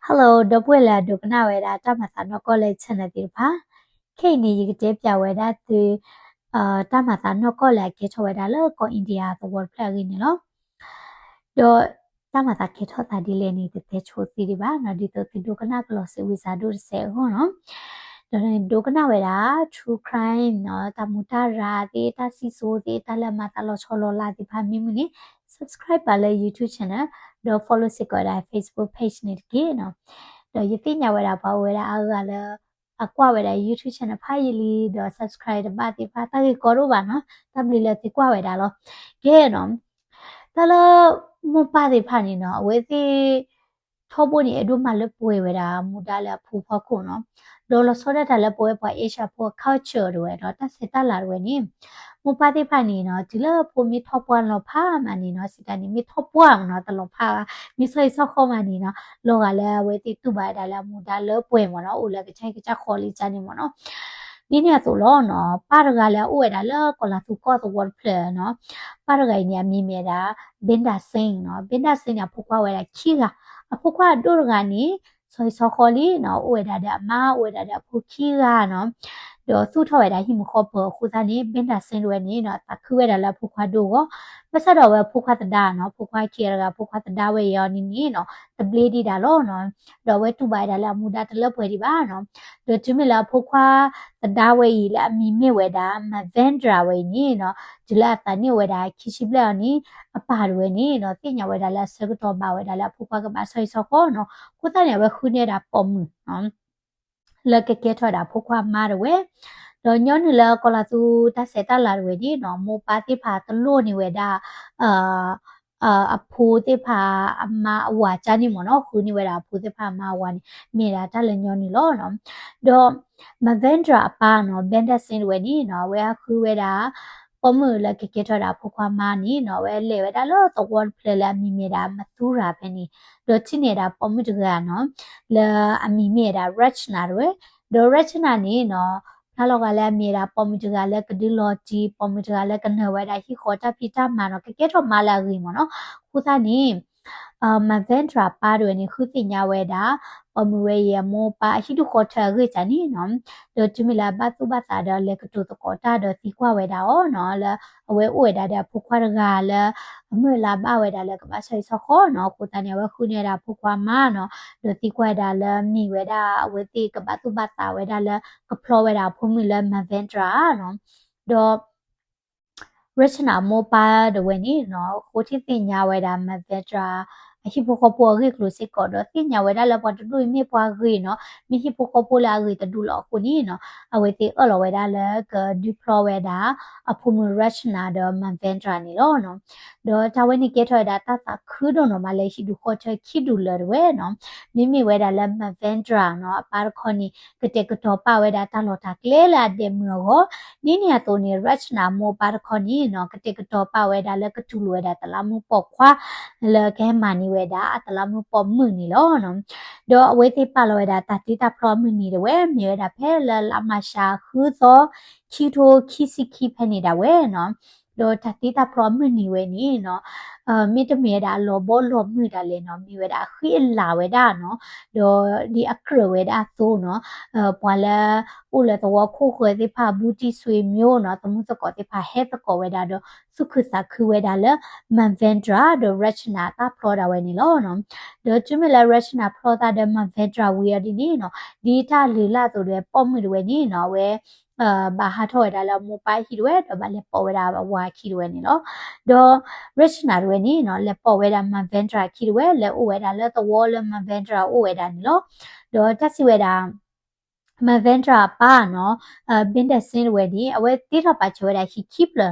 Hello, Dobwela Dugnaweda Tamasa no college Senativa. Kani Yigitipia weda the Tamasa no college Kitaweda loco India the world plugin, Do Tamasa Kitota Dileni the Techo Siriba, Dito Dugana Glossy Wizard say, no. Doganaweda, true crime, no Tamutara, data siso, data la matalo cholo la di pamimini. Subscribe our YouTube channel, do follow Sekoda Facebook page nitki, no. Do you think I would have a aqua with a YouTube channel pile, do subscribe about the Pataki Korubano, Tabila Tiquawedalo. Genom. Talo Mupadi Panino with the Toboni Edu Malapue with a Mudala Pupacuno. Dolo soda talapoe pa Asia po culture we no ta setala we ni Mupati panino tila po mi topwan lo pa manino sitani mi topwan no ta lo pa mi sai so kho manino lo ga le we ti tu ba da la mu da lo pwe mo no u le ka chai ka kho li cha ni mo no ni ne so lo no pa ga le u we da lo ko la tu ko the word play no pa ga ni mi me da binda sing no binda sing ya phu kwa we da chi ga a phu kwa do ga ni so kholi no u we da da ma u we da da phu chi ga no do su tho we da hi mu kho po khu sa ni binda sing we ni no ta khu we da la phu kwa do go ma sa do we phu kwa ta da no phu kwa chi ga phu kwa ta da we yo ni no the blade da lo no do we tu ba da la mu da ta lo pwe di ba no do tu mi la phu kwa ta da we la mi mi we da ma vendra we ni no ju la ta ni we da ki shi bla ni a pa we ni no ti nya we da la sa to ba we da la phu kwa ka ba sai so ko no ku ta ne we khu ne da pom no le ke ke tho da phu kwa ma de we do nyo ni la ko la tu ta se ta la we ni no mu pa ti pha to lo ni we da a phu ti pha ma wa cha ni mo no khu ni we da phu ti pha ma wa ni me da ta le nyo ni lo no do ma vendra pa no benda sin we ni no we a khu we da pom la ke ke tho da phu kwa ma ni no we le we da lo to won ple la mi me da ma tu ra pe ni do chi ne da pom tu ga no le a mi me da rachna we do rachna ni noถ้าเราก็แล้วมีราปอมิจกาแล้วก็ดิโลจีปอมิจกาแล้วก็เนวได้ที่ขอจะพิจารณาเนาะก็เกิดออกมาแล้วรีมั้งเนาะคู่ท่านี้มาเวนทราป้าด้วยนี่คือสิญญาเวดาปอมเวเยโมป้าที่ทุกคนเธอคือจะนี่เนาะเดี๋ยวจะมีลาบัตุบัตาเดเลยก็ตัวตะกอตาเดี๋ยวที่ว่าเวดาอ๋อเนาะแล้วเวอวยดาเดี๋ยวพวกควารกาแล้วเมื่อลาบ้าเวดาแล้วก็มาใช้สักข้อเนาะคู่ท่านี้ว่าคุณเนี่ยดาพวกความมาเนาะเดี๋ยวที่ว่าดาแล้วมีเวดาเวทีกับบัตุบัตาเวดาแล้วก็พลอเวดาพูมิแล้วมาเวนทราเนาะเดี๋ยวรัชนาโมป้าเดี๋ยววันนี้เนาะคู่ที่สิญญาเวดามาเวนทราhipokopo ri close ko do tinya weda la pot du mi pwa ri no mi hipokopo la ri ta du lo ko ni no awe te alo weda la ka diplo weda aphumu rachna do manvendra ni lo no do ta we ni ke tho da ta ta khu do no ma le shi du kho che khi du le we no mi weda la manvendra no apar kho ni ke te ko to pa weda ta lo ta kle la de mo go ni ni to ni rachna mo par kho ni no ke te ko to pa weda la ka tu weda ta la mu po khwa le ke mani we da atala mu pom mu ni lo no do we ti pa lo da ta ti ta pro mu ni de we mi da phe la ma sha khu so chi tho ki si ki phe ni da we no do ta ti ta pro mu ni we ni no mi de me da lo bo lo mu da le no mi we da khi la we da no do di akre we da so no pwa la u le to khu khwe ti pha bu ti swe myo no to mu so ko ti pha he to ko we da do su khu sa khu we da le manvendra do rachna ta pro da we ni lo no do chumela rachna pro da de manvendra we di ni no di ta le la to de pom mu de we ni no we ba ha tho da la mo pa hi we do ba le po we da wa ki we ni lo do rachna we ni no le po we da manvendra ki we le o we da le to wo le manvendra o we da ni lo do ta si we da manvendra pa no binda sin we ni awe ti tho pa chwe da hi keep le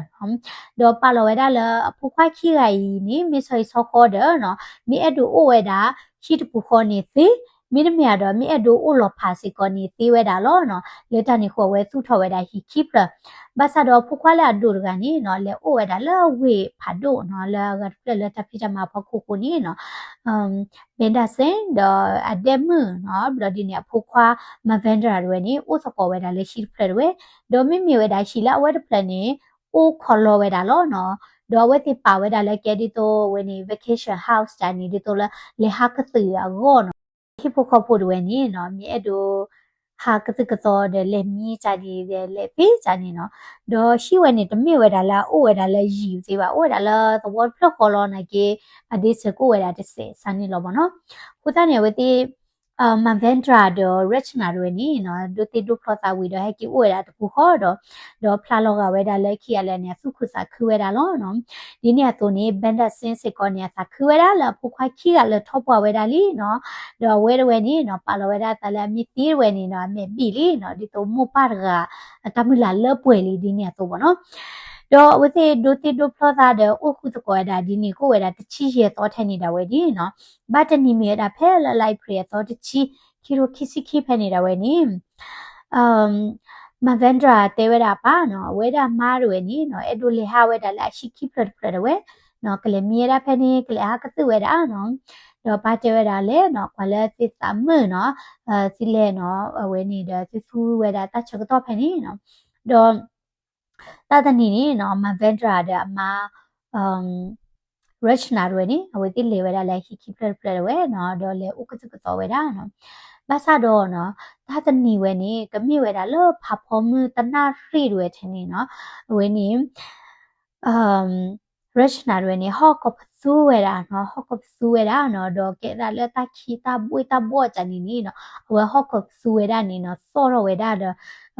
do pa lo we da le phu khwa khi ga yi ni mi soi so kho de no mi edu o we da hi tu phu kho ni ti mi de mi a do mi edu o lo pha si ko ni ti we da lo no le ta ni kho we su tho we da hi keep le ba sa do phu khwa la do ga ni no le o we da le we pha do no le ga le ta phi ta ma pha khu khu ni no binda sin do ademu no blo di ni phu khwa manvendra we ni o so ko we da le shi phle we do mi we da shi la we de phle ni o kholo we da lo no do we ti pa we da le ke di to we ni vacation house ta ni di to le ha ka ti a go no hipocopodueni no mi edo ha kato de le mi chadi de le pe chani no do shi weni de mi weda la o weda la yi se ba o weda la the word plot color na ke adise ko weda de se sani lo bo no kuta ne weti Mavendra do Rachna Rweni no do te do plota we do heki weda to ho do plalo ga weda le ki ale ne su khusa khweda lo no di ne to ni benda sin se ko ne sa khweda la pu khwa ki ga le thop wa weda li no do weda we ni no palo weda ta la mi ti we ni no me bi li no di to mo par ga ta mi la le pwe li di ne to bo no do we te do plota de o khu to ko da di ni ko weda ti chi ye to the ni da we di no ba ta ni me da phe la lai pre to ti chi ki ro kisi ki phe ni da we ni Mavendra te weda pa no weda ma ro ni no edo le ha weda la shi ki pre pre we no kle mi da phe ni kle ha ka tu weda no do pa te weda le no kwa le ti sa mu no si le no we ni da ti su weda ta cha to phe ni no do ta ta ni ni no Mavendra da ma Rachna Rweni awiti le weda la hi ki pre pre we no do le u ka tu ka to weda no ba sa do no ta ta ni we ni ka mi weda lo pha pho mu ta na ri we the ni no we ni Rachna Rweni ho ko su weda no ho ko su weda no do ke da le ta ki ta bui ta bo cha ni no we ho ko su weda ni no so ro weda do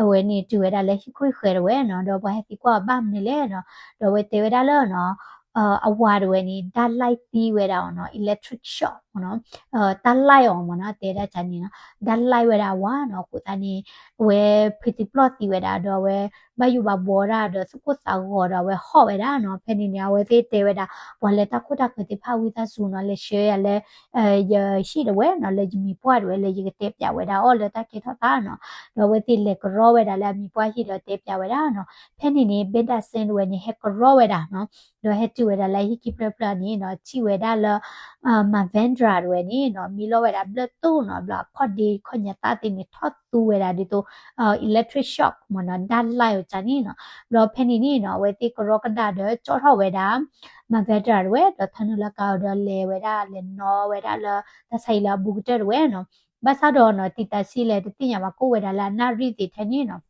we ni tu weda le hi khoi khwe we no do ba hi kwa ba ni le no do we te weda lo no a word when it that light the weda no electric shock no that light on no te da chani no that light weda wa no ko tani we pretty plot the weda do we ba yu ba bo ra do su ko sa go do we ho weda no phe ni nya we te weda wa le ta ko ta ko te pha wi ta su no le share le ye shi de we no le mi pwa do le ye te pya weda o le ta ke tha ta no do we ti le ko ro weda le mi pwa shi le te pya weda no phe ni beta sen we ni he ko ro weda no do he tu weda la hi ki pre pre ni no chi weda la Mavendra we ni no mi lo weda bla tu no bla khot di khonya ta ti ni thot tu weda di to electric shock mo no dat lai cha ni no lo phe ni no we ti ko ro ka da de cho tho weda Mavendra we do thanu la ka do le weda le no weda la ta sai la bu te we no ba sa do no ti ta si le ti nya ma ko weda la na ri ti the ni no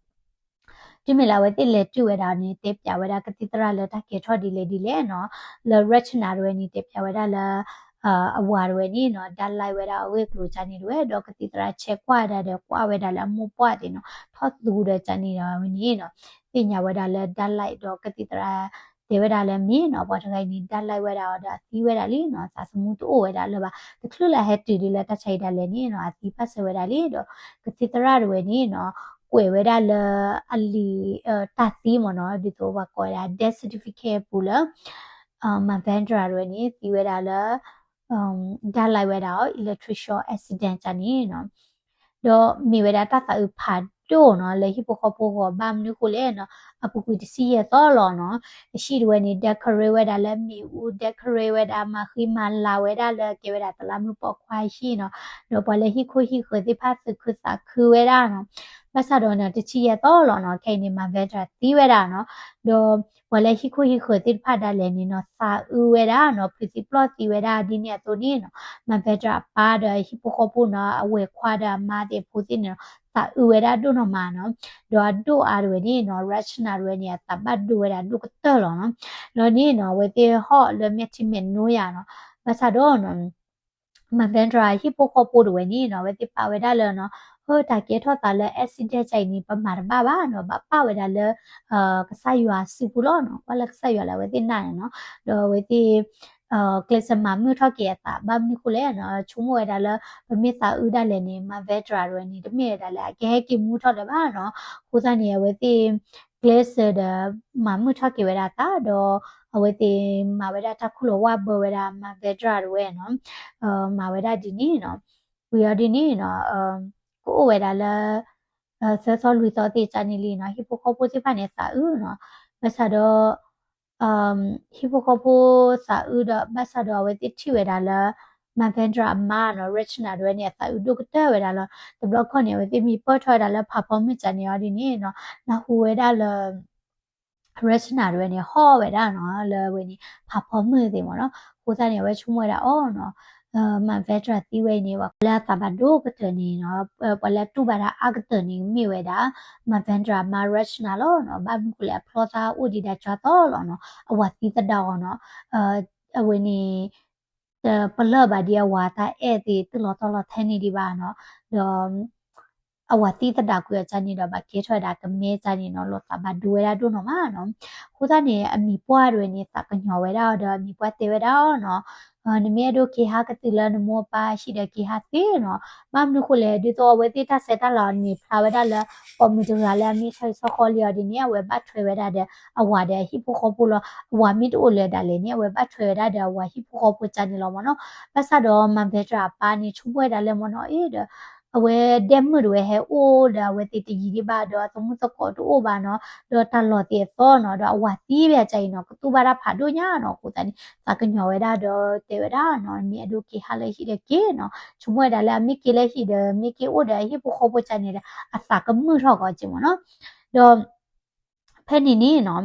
ဒီမလာဝဲတိလေတူဝဲတာနေတေပြဝဲတာကတိတရလေတာကေထော်ဒီလေနော်လရချနာရွဲနေတေပြဝဲတာလာအဝါရွဲနေနော်ဒါလိုက်ဝဲတာအဝဲကလိုချာနေရွဲတော့ကတိတရချက်ကွာတာတဲ့ကွာဝဲတာလာမပွားတယ်နော်ထော်သူတဲ့ချာနေတာဝနေနော်ပညာဝဲတာလဲဒါလိုက်တော့ကတိတရတေဝဲတာလဲမင်းနော်ဘာတခိုင်နေဒါလိုက်ဝဲတာဒါသီးဝဲတာလေနော်စာစမှုတိုးဝဲတာလဲပါတခလူလာဟက်တီဒီလဲတချိုက်တာလဲနေနော်အသီးပတ်ဆဝဲတာလေတော့ကတိတရရွဲနေနော်ကွယ်ဝဲတာလအလီတာတီမနော်ဒီတော့ဘာခေါ်တာ death certificate ပူလMavendra ရနေဒီဝဲတာလဒါလိုက်ဝဲတာ electric shock accident ချနေနော်တော့မိဝဲတာတသဥဖာတော့နော်လေဟိပိုခပိုကဘာမနုကိုလေနော်အပူကူတစီရတော့လောနော်ရှိရွယ်နေ decorate ဝဲတာလဲမိဦး decorate ဝဲတာမခိမလာဝဲတာလဲကေဝဲတာတလာမှုပေါ့ခွာရှိနော်တော့ဘလေဟိခိုဟိခိုဒီဖတ်ခုစာခွဝဲတာနော်ဘာသာတော့နော်တချီရတော့လောနော်ခိုင်နေမှာဗက်တာတီးဝဲတာနော်တော့ဘလေဟိခိုတိဖတ်တာလဲနေနော်စာဥဝဲတာနော်ပစီပလော့တီဝဲတာဒီနေတော့နေနော်မှာဗက်တာပါတော့ဟိပိုခပိုနော်အဝဲခွာတာမာတဲ့ဖိုတိနော်စာဥဝဲတာတို့နော်မှာနော်တော့တို့အားဝဲနေနော် rational ဝဲနေတပတ်တို့ဝဲတာတို့ကတော့လောနော်လောနေနော်ဝဲတဲ့ဟော့လမျက်ချိမနိုးရနော်ဘာသာတော့နော်Mavendra hi pokho po do ni no we ti pa we da le no ho ta ke tho ta le accident chai ni pa mar ba ba no ba pa we da le ka sa ywa si pu lo no pa le ka sa ywa la we ti na no do we ti klesa ma mu tho ke ta ba mi ku le no chu mo we da le ba mi ta u da le ni Mavendra ro ni de mi da le ke ki mu tho de ba no ko sa ni we ti klesa da ma mu tho ke we da ta doအဝတိမဝဒတာခုလောဝဘဝဒမဗဒရဝဲနော်မဝဒဒီနီနော်ဝီရဒီနီနော်ကိုဝဲတာလဲဆောဆောလူစောတိချာနီလီနော်ဟီပိုခိုပိုစီဖာနေစာဦးနော်မဆာတော့ဟီပိုခိုပိုစာဦးတော့မဆာတော့ဝဲတိချီဝဲတာလဲမဗန်ဒရာမာနော် rich နာတွေနေစာဦးဒုကတဲ့ဝဲတာလဲတဘလခွန်နေဝဲတိမီပေါ်ထွားတာလဲဖာဖော်မချာနေရဒီနီနော်နာဟူဝဲတာလဲRachna တွေနေဟောဝဲတာနော်လဲဝဲနေဖာဖော်မှုတွေပေါ့နော်ကိုစားနေဝဲချုံဝဲတာအော်နော် man vetra ti we ni wa la ta ba do ka te ni no pala tu ba da a ka te ni mi we da man vetra ma rachna lo no ba mu la prota u di da cha to lo no awa ti ta da no we ni pala ba dia wa ta e ti tu lo to lo the ni di ba no do awa ti ta da ku ya cha ni da ba ke thwa da ka me cha ni no lo ta ba du we da do no ma no khu ta ni a mi pwa de ni ta ka nyo we da do mi pwa te we da no ni me do ki ha ka ti la no mo pa shi da ki ha ti no ma mu khu le di to we ti ta se ta la ni pha we da la ko mi tu la la mi sai so kho li ya di ni we ba thwe we da de awa de hi pu kho pu lo wa mi to le da le ni we ba thwe da de wa hi pu kho pu cha ni lo mo no ba sa do ma ve tra pa ni chu we da le mo no e deအဝဲဒဲမှုတွေဟဲအိုးဒါဝဲတီတီကြီးပါတော့သမုတကောတော့ဘာနော်တော့တလော်တီသောနော်တော့အဝတီးပြကြိုင်နော်သူဘာရဖာတို့ညာနော်ကိုတန်စကညောဝဲဒါတော့တေဝဒါနော်မြေဒုကိဟာလေရှိတဲ့ကေနော်ချုံဝဲဒါလည်းမိကေလည်းရှိတယ်မိကေအိုးတယ်ဟိပခောပချနေတယ်အစကမှုထောက်ကကြည့်မနော်တော့ဖဲနေနေနော်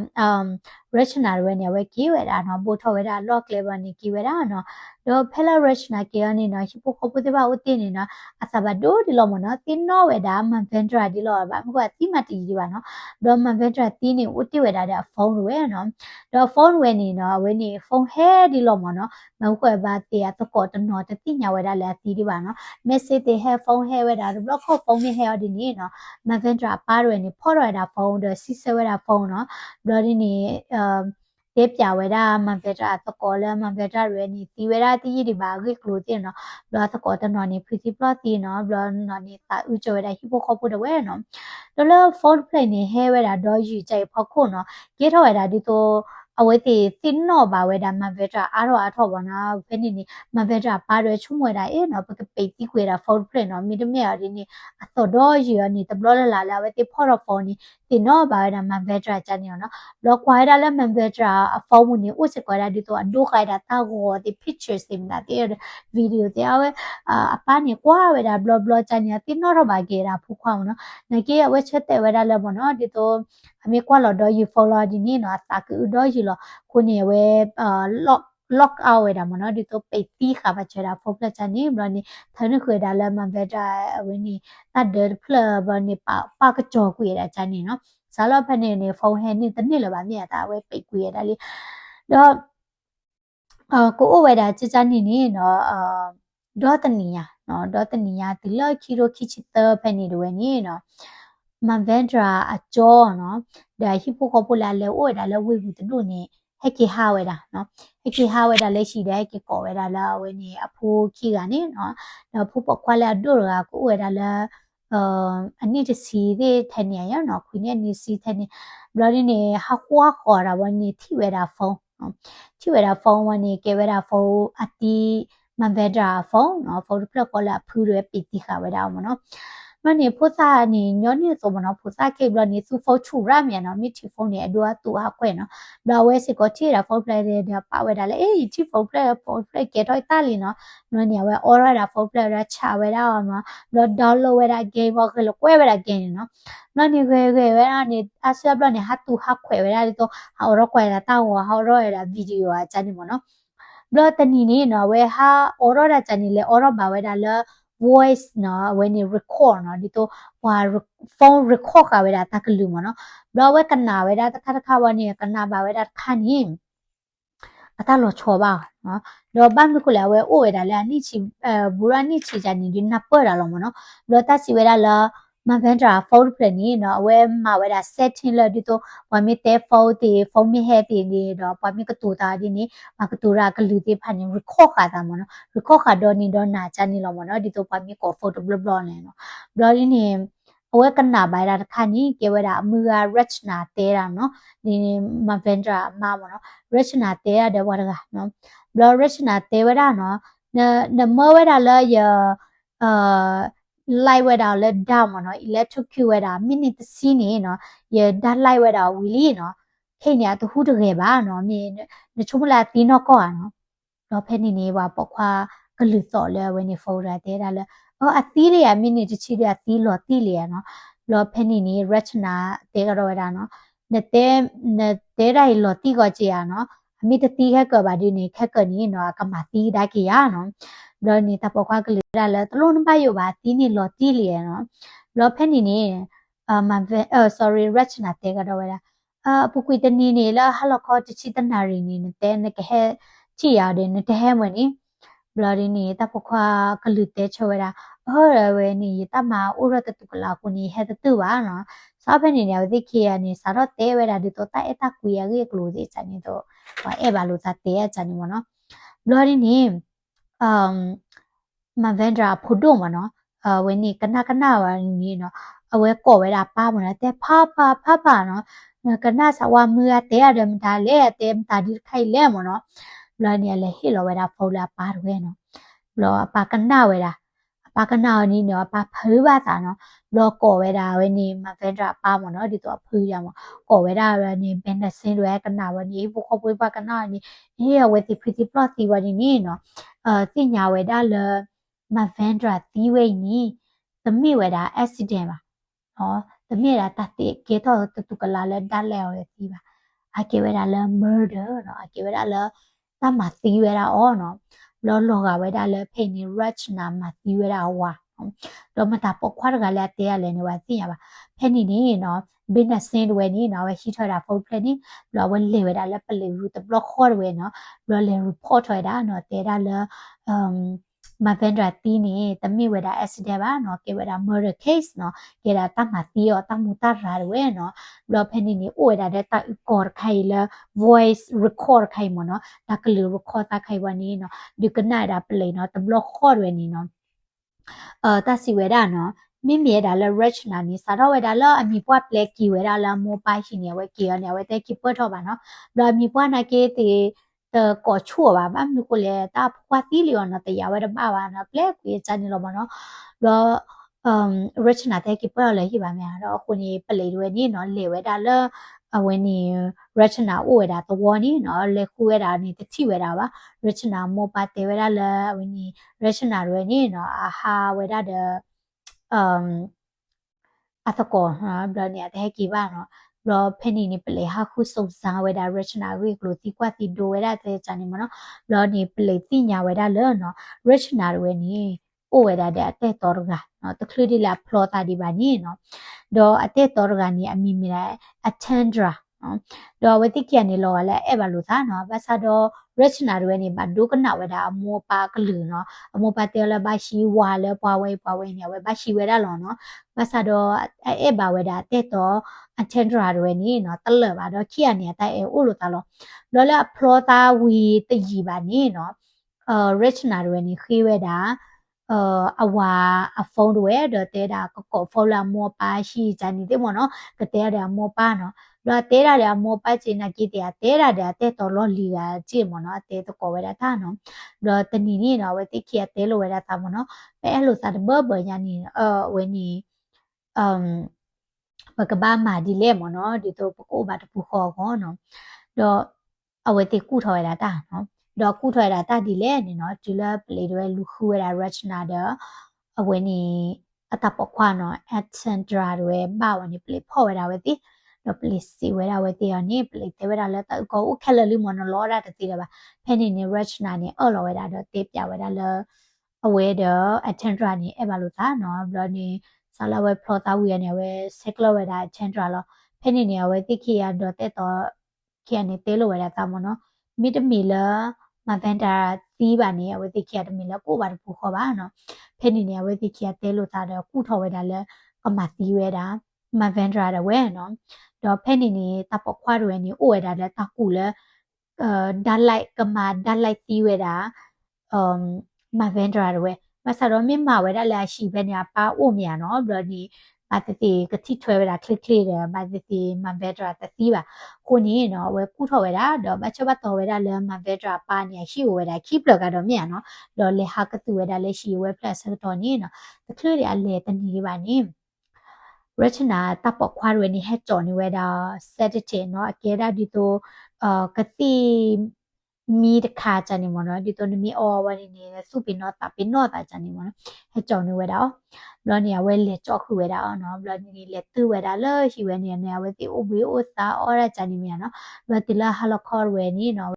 rachna ရွယ်နေဝဲကေဝဲဒါနော်ပို့ထော်ဝဲဒါ lock level နေကေဝဲဒါနော်တော့ဖဲလာ rachna ကေရနေနော်ဟိပခောပတိပါဦးတင်နေနော်အစဘဒိုဒီလောမနော်တင်နော်ဝဲဒါမန်ဗန်ဒရာဒီလောဘာမကွာတိမတီဒီပါနော်တော့မန်ဗန်ဒရာတီနေဦးတိဝဲဒါတဲ့ဖုန်းရွယ်နော်တော့ဖုန်းဝဲနေနော်ဝဲနေဖုန်းဟဲဒီလောမနော်မကွာဘာတေအတကောတနော်တတိညာဝဲဒါလဲတီဒီပါနော် message တေဟဲဖုန်းဟဲဝဲဒါ block ခေါဖုန်းနေဟဲဒီနေနော်မန်ဗန်ဒရာပါရွယ်နေဖော်ရတာဖုန်းတော့စီဆဲဝဲဒါဖုန်းနော်တော့ဒီနေတေပြဝဲတာမန်ဗက်တာတကောလဲမန်ဗက်တာရဲနီတီဝဲတာတီဒီဘာဂိကလိုတင်နော်ဘလာတကောတနော်နီဖရီတီပလတ်တီနော်ဘလာနော်နီတာဥချဝဲတာဟိပိုခေါ်ဖို့တဝဲနော်တော်လဖုန်းပလိနေဟဲဝဲတာတော့ယူကြိုက်ဖောက်ခုနော်ကေထောဝဲတာဒီတော့အဝဲတီတင်နော်ဘာဝဲတာမန်ဗက်တာအားတော့အထောက်ပါနော်ဖဲနေနေမန်ဗက်တာပါရွယ်ချုံဝဲတာအေးနော်ပကပိတ်တီခွေတာဖုန်းပလိနော်မီတမီယာဒီနေအတော်တော့ယူရနေတဘလလာလာဝဲတီဖော်တော့ဖုန်းနီတင်နော်ဘာဝဲတာမန်ဗက်တာချန်နေနော်လောကွာဒါလည်းမန်ဗက်တာအဖုန်းမနေဥစကွာဒါဒီတော့အဒိုခိုင်တာတာကိုဒီ pictures တင်တာတဲ့ video တဲ့ဝဲအပန်းနေကွာဝဲတာ blog ချန်နေတင်နော်တော့ဘာကေတာဖူခွာနော်နကေဝဲချက်တဲ့ဝဲတာလည်းမနော်ဒီတော့အမေကွာလို့တော့ you follow ဒီနေနော်တာကူတော့ယူလို့ကိုနေဝဲlock out ဝဲတာမနော်ဒီတော့ပိတ်တီးခါပါချတာဖုန်းလက်ချန်နေဘလနေသနခွေတာလည်းမန်ဗက်တာဝင်းနေတတ်တယ်ဖလဘနေပါကကြောကွေတာချန်နေနော်ဇာလောဖနေနေဖုန်းဟဲနေတနစ်လပါမြတ်တာဝဲပိတ်ကွေရတာလေတော့ကိုအိုဝဲတာချချနေနေနော်ဒေါ်တနီယာနော်ဒေါ်တနီယာဒီလော်ခီရိုခီချစ်တဖနေတယ်ဝဲနေနော်မန်ဗန်ဒရာအကျော်နော်ဒါဟိပိုကပိုလာလေအိုဝဲတာလေဝေဘူးတူနေဟက်ကေဟာဝဲတာနော်ဟက်ကေဟာဝဲတာလက်ရှိတယ်ကေကောဝဲတာလာဝဲနေအဖိုးခီကနေနော်တော့ဖိုးပခွာလာဒိုရာကိုဝဲတာလာအနည်းတစီတဲ့ထနေရနော်ခွေနေနေစီထနေဘလော်နေဟာကွာခေါ်တာဝနေထိဝဲတာဖုန်းနော်ထိဝဲတာဖုန်းဝနေကေဝဲတာဖုန်းအတီမန်ဗက်တာဖုန်းနော်ဖုန်းပလက်ကောလာဖူးရပီတီခါဝဲတာမနော်မနေဖုစားနေညောနေဆိုမနော်ဖုစားကေဘလနေသူဖုန်းချူရမြန်နော်မိတီဖုန်းနေအဒူအတူဟာခွဲနော်ဘလဝဲစကိုချီတာဖုန်းပလက်တဲ့ပါဝဲတာလေအေးချီဖုန်းပလက်ကေတော့တာလီနော်နွေနေဝဲအော်ရတာဖုန်းပလက်ရချဝဲတာနော်ဘလဒေါ်လိုဝဲတာဂိမ်းဘောကလောကွဲဝဲတာဂိမ်းနော်နနေခွဲဝဲတာနေအဆပ်ဘလနေဟာတူဟာခွဲဝဲတာတော့ဟာရောကွဲတာတောက်ဟောရောရတာဗီဒီယိုအချန်နေမနော်ဘလတနီနေနော်ဝဲဟာအော်ရတာချန်နေလေအော်ရဘာဝဲတာလဲ voice နော် when you record နော်ဒီတော့ဟို phone record ကဝဲတာတကလူမနော်ဘလဝဲကနာဝဲတာတခါတခါဝနေကနာပါဝဲတာခါနေအတလောချောပါနော်တော့ဘာမခုလဲဝဲအိုဝဲတာလဲနိချီဘူရာနိချီချာနေဒီနပေါ်တာလောမနော်ဘလတစီဝဲတာလာမန်ဗန်ဒရာဖုန်းပလနီနော်ဝဲမှာဝဲတာ setting လဲဒီတော့ဝါမီတဲဖုန်းတီဖုန်းမီဟဲတီနေတော့ပွားမီကတူတာဒီနေမကတူရာကလူတီဖာနေ record ခါတာမနော် record ခါတော့နေတော့နာချနေလောမနော်ဒီတော့ပွားမီကော photo blog နေနော် blog နေအဝဲကနာဘိုင်တာခါနီကေဝဲတာအမှုက rachna တဲတာနော်ဒီမန်ဗန်ဒရာမမနော် rachna တဲရတဲ့ဝါတကနော် blog rachna တဲဝဲတာနော်နမဝဲတာလဲရလိုက်ဝဲတာလဲဒါမနော် electric cue ဝဲတာ minute စီးနေနော်ရဒါလိုက်ဝဲတာဝီလီနော်ခိနေတူဟုတကယ်ပါနော်မြေနချုံမလာတီနော်ကောနော်တော့ဖဲနေနေပါပေါ့ခွာကလူစော်လဲဝဲနေဖိုရာတဲတာလဲအသီးတွေက minute ချီရသီးလော်တီလေနော်လော်ဖဲနေနေ rachna တဲကတော့ဝဲတာနော်တဲရိုင်လော်တီကကြရနော်အမိတတီခက်ကပါဒီနေခက်ကနီနော်ကမတီဒါကရနော် လောနီတပေါ်ခွာကလေးရလဲတလုံးပါယောပါတီနီလောတီလီနော်လောဖဲနီနေမန်ဗဲsorry rachna တဲ့ကတော့ဝဲပုကွေတနီနေလာဟလခေါ်တချီတနာရီနေတဲ့နကဟဲချီရတယ်နတဲ့ဟဲမနီဘလာရီနေတပခွာကလူတဲ့ချဝဲတာဟောရဝဲနေတမဥရတတုကလာကိုနေဟဲတတူပါနော်စားဖက်နေနေဝသိခေရနေစားတော့တဲဝဲတာဒီတော့တိုက်အတကွေရရဲ့ကလို့စီချန်နေတော့ဟောအဲ့ပါလို့သာတဲရချန်နေမနော်ဘလာရီနေမဗန်ဒရာဖုဒိုမနော်ဝဲနေကနာဝါနေနော်အဝဲကော့ဝဲတာပါမလားတဲ့ဖာနော်ကနာစဝမူရတဲ့ရမတာလေတဲ့မတာဒီခိုင်လဲမနော်ဘလာနေလေဟီလောဝဲတာဖောလာပါရွဲနော်လောပါကနာဝဲတာပါကနာနီနော်ပါဖူးပါတာနော်လောကော်ဝဲတာဝဲနေမဗန်ဒရာပါမနော်ဒီတော့ဖူးရမကော်ဝဲတာဝဲနေဘယ်နဲ့စင်းရွဲကနာဝဲနေဘခေါ်ပွေးပါကနာနီဟေးဝဲတီဖရီတီပလော့တီဝဲနေနော်တိညာဝဲတာလေမဗန်ဒရာတီဝဲနီသမီးဝဲတာအက်ဆီဒန့်ပါနော်သမီးရာတတိကေတော့တူကလာလဲဒါလဲရတီပါအကေဝဲတာလဲ murder နော်အကေဝဲတာလဲတမတီဝဲတာအော်နော်လောကဝဲတာလဲဖိနေ rachna မတီဝဲတာဝါတော့မတာပခွားကလည်းတဲရလဲနေဝသိရပါဖဲနေနေနော်ဘင်းနဲ့စင်းဝဲနေနော်ဝဲရှိထွက်တာဖုတ်ဖလဲနေလောဝဲလေဝဲတာလဲပလေရူတဘလော့ခေါ်ဝဲနော်လောလေ report ထွက်တာနော်တဲတာလဲမဗန်ဒရာတီနေတမိဝဲတာ accident ပါနော်ကေဝဲတာ murder case နော်ကေတာတမတီရောတမှုတာရာဝဲနော်လောဖဲနေနေအိုဝဲတာတဲ့တာကော်ခိုင်လာ voice record ခိုင်မနော်တာကလူ record တာခိုင်ဝနေနော်ဒီကနိုင်တာပလေနော်တဘလော့ခေါ်ဝဲနေနော်တစီဝဲတာနော်မိမြေဒါလဲ rich နာနီစားတော့ဝဲဒါလဲအမီပွားပလက်ကီဝဲဒါလဲမောပိုင်ရှင်နေဝဲကီရနေဝဲတဲ့ကီပွတ်တော့ပါနော်ဒါမီပွားနာကေတီတကောချူပါမမကိုလေတာပွားတီလီယောနော်တရားဝဲတော့ပါပါနော်ပလက်ကွေချန်နေလို့ပါနော်တော့rich နာတဲ့ကီပွတ်လဲဟိပါမယ်တော့ခုနေပလေတွေနေနော်လေဝဲဒါလဲအဝဲနေ rich နာအိုဝဲဒါတော့နီနော်လေခုဝဲဒါနေတတိဝဲဒါပါ rich နာမောပါတေဝဲဒါလဲဝဲနေ rich နာတွေနေနော်အာဟာဝဲဒါတဲ့အသကောဟာဘလနေတဲ့ကီပါနော်လောဖဲနေနေပလေဟာခုစုံစားဝဲတာ rachna ဝေကလို့တီကွာတီဒိုဝဲတာတဲ့ချာနေမနော်လောနေပလေတိညာဝဲတာလောနော် rachna ဝဲနေအိုဝဲတာတဲ့အတဲ့တော်ကနော်တခလူဒီလာဖလောတာဒီပါနေနော်ဒေါ်အတဲ့တော်ကနေအမီမီလာ attendra နော်ဒေါ်ဝတိကျနေလောကလည်းအဲ့ပါလို့သားနော်ဘာသာတော့ rachna ဝဲနေပါဒုကနာဝဲတာအမောပါကလူနော်အမောပါတဲလဘာရှိဝါလဲပွားဝဲနေဝဲဘာရှိဝဲတာလောနော်ဘာသာတော့အဲ့ပါဝဲတာတဲ့တော့ attendra တွေနေနော်တလပါတော့ခိရနေတိုင်အိုလို့တာလောလဖလောတာဝီတကြီးပါနေနော်rich နာတွေနေခေးဝဲတာအဝါအဖုန်းတွေတော့တဲတာကောဖောလာမောပါရှိချန်နေတဲ့မနော်ကတဲရမောပါနော်လောတဲရမောပါချင်နာကြည့်တဲ့တဲရတဲ့တော်လောလီကကြည့်မနော်တဲတော့ကောဝဲတာတာနော်လောတနီနေနော်ဝဲတိခိရတဲလိုဝဲတာတာမနော်ပဲအဲ့လိုစားတဲ့ဘညာနေဝဲနေဘကဘာမာဒီလေမနော်ဒီတော့ပကိုဘာတပူခေါ်ကောနော်တော့အဝဲတိကူထော်ရတာနော်တော့ကူထော်ရတာဒီလေနေနော်ဒီလေပလေတွေလူခူရတာ rachna တဲ့အဝဲနေအတပခွာနော် attendra တွေဘာဝနေပလေဖော်ရတာဝဲတိတော့ပလေစီဝဲတာဝဲတိရနေပလေတဲဝဲတာလဲတော့ကိုခက်လလူမနော်လောရတာတိရပါဖဲနေနေ rachna နေအော်လောဝဲတာတော့တေးပြဝဲတာလဲအဝဲတော့ attendra နေအဲ့ပါလို့သားနော်ဘလောနေဆာလာဝဲဖလောတာဝီရနေဝဲဆက်ကလဝဲတာချန်ဒရာလောဖဲနေနေဝဲတိခိရတော့တဲ့တော့ခိရနေတဲလိုဝဲတာတာမနော်မိတမီလာမဗန်တာတီးပါနေဝဲတိခိရတမီလာကိုပါတပူခေါ်ပါနော်ဖဲနေနေဝဲတိခိရတဲလိုတာတော့ကုထော်ဝဲတာလဲကမတီးဝဲတာမဗန်ဒရာဝဲနော်တော့ဖဲနေနေတပခွားရွယ်နေအိုဝဲတာလဲတကူလဲဒါလိုက်ကမဒါလိုက်တီးဝဲတာမဗန်ဒရာဝဲမဆာရောမြမဝဲတာလာရှိပဲညာပါအိုမြာနော်ဘလဒီမာတတိကတိထွဲဝဲတာခလစ်ခလစ်တယ်မာတတိမန်ဗက်ဒရာတတိပါကိုနေနော်ဝဲကုထော်ဝဲတာတော့မချဘတ်တော်ဝဲတာလဲမန်ဗက်ဒရာပါညာရှိဝဲတာခိပလကတော့မြာနော်တော့လေဟာကတူဝဲတာလဲရှိဝဲပလက်ဆတော်နေနော်တခလရလဲတနီပါနေrachna တပခွာရနေဟက်ကြော်နေဝဲတာ sedative နော်အကဲတာဒီတော့ကတိမီတခါချန်နေမနော်ဒီတော့မီအော်ဝနေနေစုပင်တော့တပင်တော့တာချန်နေမနော်ဟဲ့ကြောင်နေဝဲတာဘလောနေဝဲလေကြောက်ခုဝဲတာနော်ဘလောနေလေတူဝဲတာလဲရှိဝဲနေနေဝဲတီအိုဘီအိုစာအော်ရချန်နေမြန်နော်ဘလောတီလာဟလခေါ်ဝဲနေနော်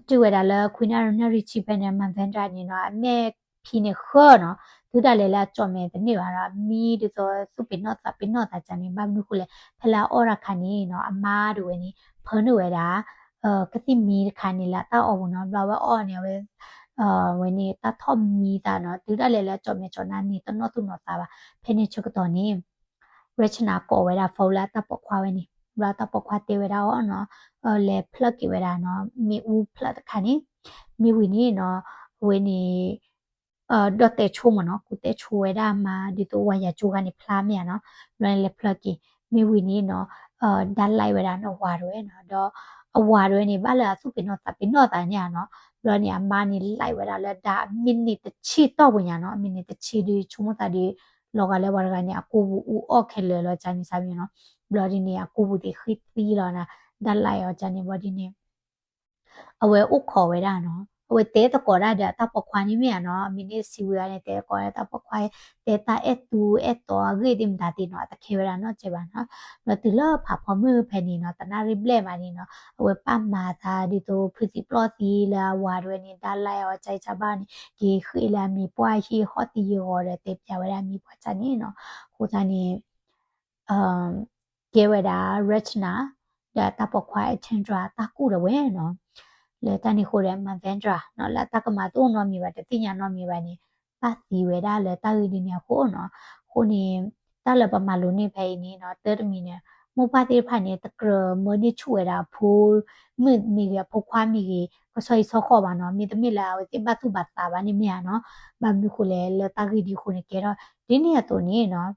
တူဝဲတာလဲခွိနာရနရီချီပနေမန်ဗန်တာနေနော်အမေ 피네 허너 두달래라 좀에 드니와라 미드서 수피너타 피너타 자니 밤누쿨레 펠라 오라카니 너 아마르웨니 퍼누웨라 그티 미르카니라 따오노 블라와 오네웨 weni ta thom mi ta no tu da le le chom me chona ni to no tu no ta ba pheni chuk to ni rechna ko we da fola ta po khwa we ni bra ta po khwa te we da o no le plug ki we da no mi u plug kha ni mi wi ni no we ni do te chu mo no ku te chu we da ma di to wa ya chu ga ni phla mi ya no le plug ki mi wi ni no da lai we da no wa ro no do အဝါတွေနေပါလားစုပင်တော့တပင်တော့တညာနော်ဘလောနေအမနီလိုက်ဝရလဲဒါမိနစ်တချီတော့ဝင်ရနော်မိနစ်တချီဒီချုံမတာဒီလောကလဲဝရကနေအကူဘူးဦးအော့ခဲလဲလောချာနေစားပြီနော်ဘလောဒီနေအကူဘူးဒီခိပီလောနာဒါလိုက်ရောချာနေဘောဒီနေအဝဲဥခေါ်ဝဲတာနော်အဝဲတဲတကောရတဲ့တပခွာနေမြနော်မိနစ်စီဝရတဲ့တဲကောရတပခွာတဲတာအတူအတော်ဂိဒိမ်ဒါတီနော်တခေဝရနော်ချေပါနော်နော်တူလောဖာဖမဖဲနေနော်တနာရိပလက်ပါနေနော်အဝဲပမာသာဒီတိုဖစီပလော့တီလာဝါရွေနေတာလိုက်ရောချိုက်ချပါနေဒီခိလာမီပွားရှိဟော့တီရောတဲ့တဲပြဝရမီပွားချနေနော်ဟိုတန်နေကေဝဒါရချနာဒါတပခွာအချင်ဒရာတကူရဝဲနော်လေတန်ဒီခိုရဲမဗန်ဒရာနော်လာတကမာတော့နော်မီပါတတိညာနော်မီပါနေပတ်စီဝဲဒါလေတာရီဒီညာခိုနော်ခိုနေတာလပမာလိုနေဖိုင်နေနော်တဲတမီနေမောပါတိဖာနေတကရမနီချူဝဲဒါဖိုးမီရဖိုခွာမီကြီးကဆွေဆောခေါ်ပါနော်မီတမီလာဝတိဘတ်သူဘတ်တာပါနေမြာနော်ဘာမီခိုလေလေတာရီဒီခိုနေကေတော့ဒီနေရတော့နေနော်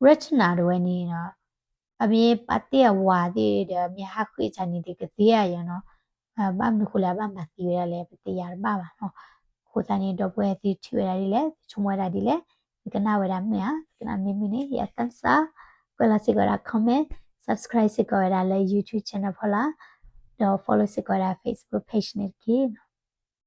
rich na do ni no abie patia wa de mi ha khri chani de ke dia ya no ba mi khula ba ma ti ya le patia ba ba no kho chani do pwe ti thi ya di le chumwa da di le kana wa da me ha kana mi mi ne ya tan sa ko la si ko da comment subscribe si ko da le youtube channel phola do follow si ko da facebook page ne ki no